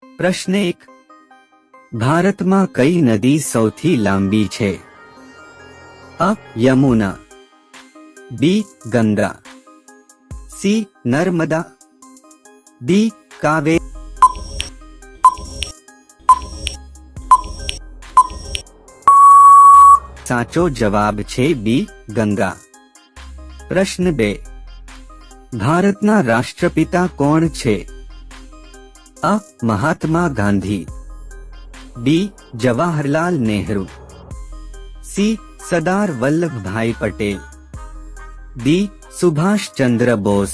પ્રશ્ન 1. ભારતમાં કઈ નદી સૌથી લાંબી છે? અ. યમુના, બી. ગંગા, સી. નર્મદા, ડી. કાવેરી. સાચો જવાબ છે બી. ગંગા. પ્રશ્ન 2. ભારતના રાષ્ટ્રપિતા કોણ છે? અ. મહાત્મા ગાંધી, બી. જવાહરલાલ નહેરુ, સી. સરદાર વલ્લભભાઈ પટેલ, ડી. સુભાષચંદ્ર બોઝ.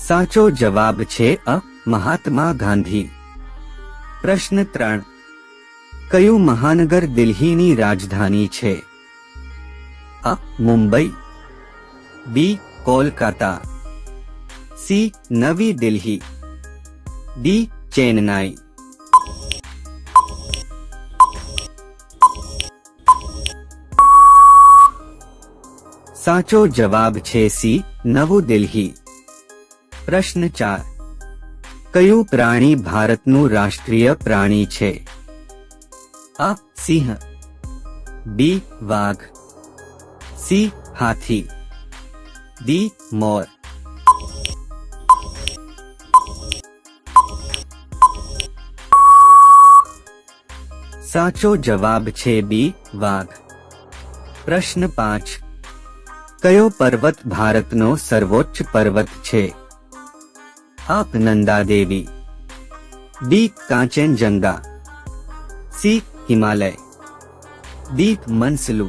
સાચો જવાબ છે અ. મહાત્મા ગાંધી. પ્રશ્ન 3. કયું મહાનગર દિલ્હીની રાજધાની છે? અ. મુંબઈ, બી. કોલકાતા, સી. નવી દિલ્હી, ડી. ચેન્નાઈ. સાચો જવાબ છે સી. નવું દિલ્હી. પ્રશ્ન 4. કયું પ્રાણી ભારતનું રાષ્ટ્રીય પ્રાણી છે? અ. સિંહ, બી. વાઘ, સી. હાથી, ડી. મોર. સાચો જવાબ છે બી. વાઘ. પ્રશ્ન 5. કયો પર્વત ભારતનો સર્વોચ્ચ પર્વત છે? અ. નંદાદેવી, બી. કાંચનજંગા, સી. હિમાલય, ડી. મનસલુ.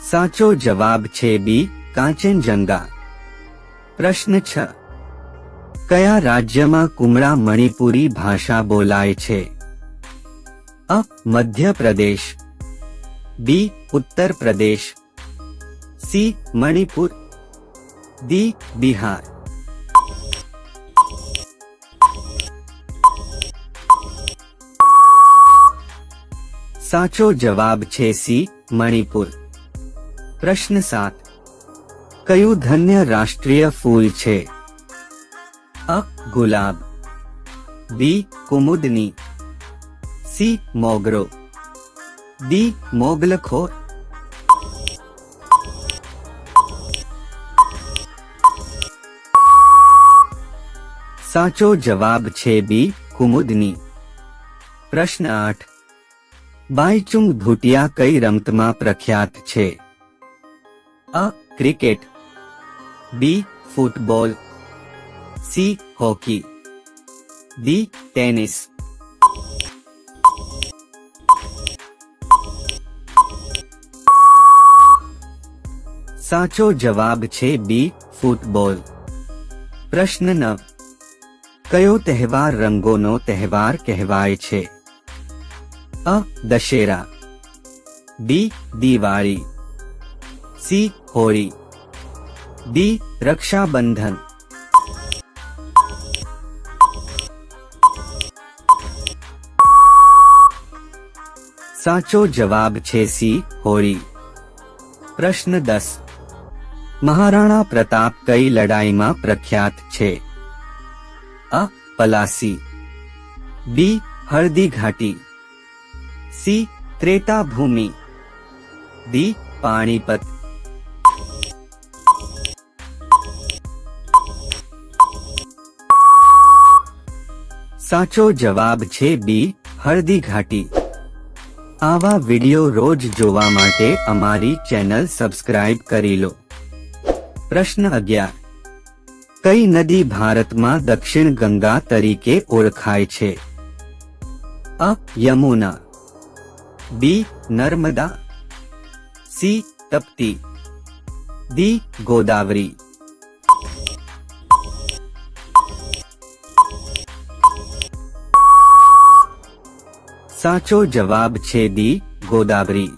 સાચો જવાબ છે બી. કાંચનજંગા. પ્રશ્ન 6. કયા રાજ્યમાં કુમળા મણિપુરી ભાષા બોલાય છે? અ. મધ્યપ્રદેશ, બી. ઉત્તર પ્રદેશ, સી. મણિપુર, ડી. બિહાર. સાચો જવાબ છે સી. મણિપુર. પ્રશ્ન 7. કયું ધન્ય રાષ્ટ્રીય ફૂલ છે? અ. ગુલાબ, બી. કુમુદની, સી. મોગરો, ડી. મોગલખોર. સાચો જવાબ છે બી. કુમુદની. પ્રશ્ન 8. બાઈચુંગ ભૂટિયા કઈ રમતમાં પ્રખ્યાત છે? A. Cricket, B. Football, C. Hockey, D. Tennis. સાચો જવાબ છે બી. ફૂટબોલ. પ્રશ્ન 9. કયો તહેવાર રંગોનો તહેવાર કહેવાય છે? અ. દશેરા, બી. દિવાળી, સી. હોળી, ડી. રક્ષાબંધન. સાચો જવાબ છે સી. હોળી. પ્રશ્ન 10. મહારાણા પ્રતાપ કઈ લડાઈમાં પ્રખ્યાત છે? અ. પલાસી, બી. હળદી ઘાટી, સી. ત્રેતા ભૂમિ, ડી. પાણીપત. સાચો જવાબ છે બી. હળદી ઘાટી. આવા વિડિયો રોજ જોવા માટે અમારી ચેનલ સબસ્ક્રાઇબ કરી લો. પ્રશ્ન 11. કઈ નદી ભારતમાં દક્ષિણ ગંગા તરીકે ઓળખાય છે? અ. યમુના, બી. નર્મદા, સી. તપ્તી, ડી. ગોદાવરી. સાચો જવાબ છે ડી. ગોદાવરી.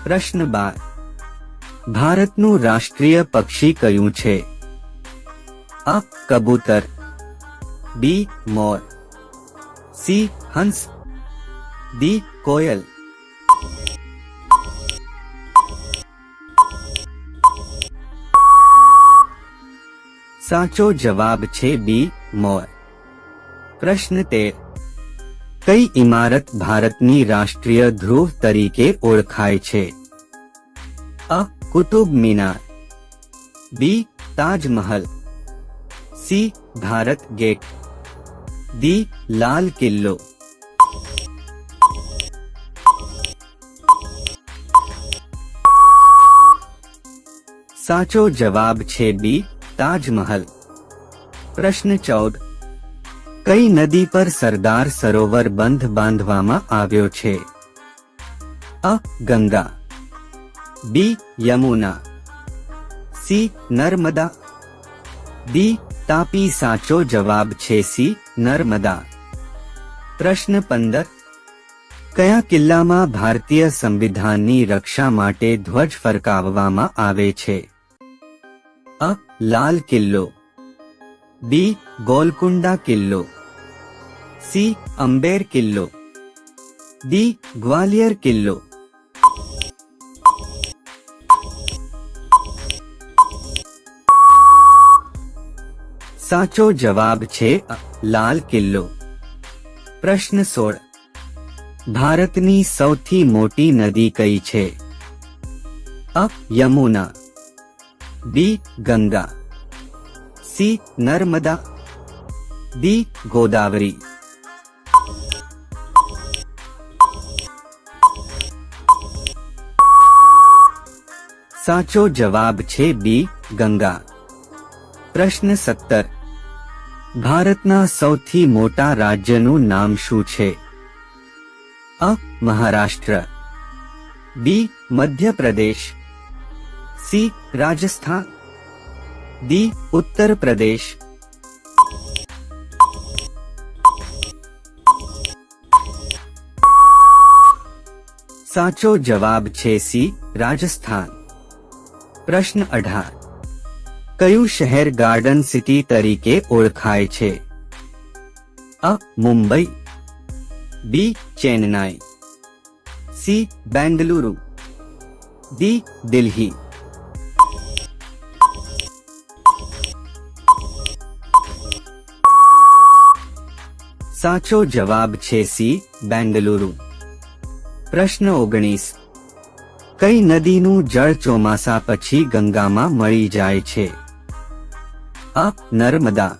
પ્રશ્ન 12. ભારતનું રાષ્ટ્રીય પક્ષી કયું છે? અ. કબૂતર, બી. મોર, સી. હંસ, ડી કોયલ, સાચો જવાબ છે બી મોર. પ્રશ્ન 13. કઈ ઇમારત ભારતની રાષ્ટ્રીય ધ્રુવ તરીકે ઓળખાય છે? અ. Qutub Minar, B. Taj Mahal, C. Bharat gate, D. લાલ કિલ્લો. સાચો જવાબ છે બી. તાજમહલ. પ્રશ્ન 14. કઈ નદી પર સરદાર સરોવર બંધ બાંધવામાં આવ્યો છે? અ. ગંગા, બી. યમુના, સી. નર્મદા, ડી. તાપી. સાચો જવાબ છે સી. નર્મદા. પ્રશ્ન 15. કયા કિલ્લામાં ભારતીય સંવિધાનની રક્ષા માટે ધ્વજ ફરકાવવામાં આવે છે? અ. લાલ કિલ્લો, બી. ગોલકુંડા કિલ્લો, સી. અંબેર કિલ્લો, ડી. ગ્વાલિયર કિલ્લો. સાચો જવાબ છે અ. લાલ કિલ્લો. પ્રશ્ન 16. ભારતની સૌથી મોટી નદી કઈ છે? અ. યમુના, બી. ગંગા, સી. નર્મદા, ડી. ગોદાવરી. સાચો જવાબ છે બી. ગંગા. પ્રશ્ન 17. ભારતના સૌથી મોટા રાજ્યનું નામ શું છે? અ. મહારાષ્ટ્ર, બી. મધ્યપ્રદેશ, સી. રાજસ્થાન, ડી. ઉત્તર પ્રદેશ. સાચો જવાબ છે સી. રાજસ્થાન. પ્રશ્ન 18. કયું શહેર ગાર્ડન સિટી તરીકે ઓળખાય છે? અ. મુંબઈ, બી. ચેન્નાઈ, સી. બેંગલુરુ, ડી. દિલ્હી. સાચો જવાબ છે સી. બેંગલુરુ. પ્રશ્ન 19. કઈ નદીનું જળ ચોમાસા પછી ગંગામાં મળી જાય છે? અ. નર્મદા,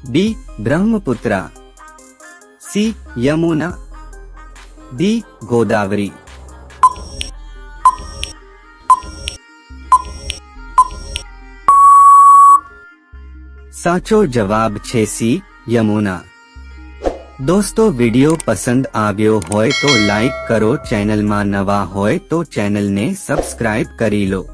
બી. બ્રહ્મપુત્રા, સી. યમુના, ડી. ગોદાવરી. સાચો જવાબ છે સી. યમુના. દોસ્તો, વિડિયો પસંદ આવ્યો હોય તો લાઈક કરો, ચેનલમાં નવા હોય તો ચેનલને સબસ્ક્રાઇબ કરી લો.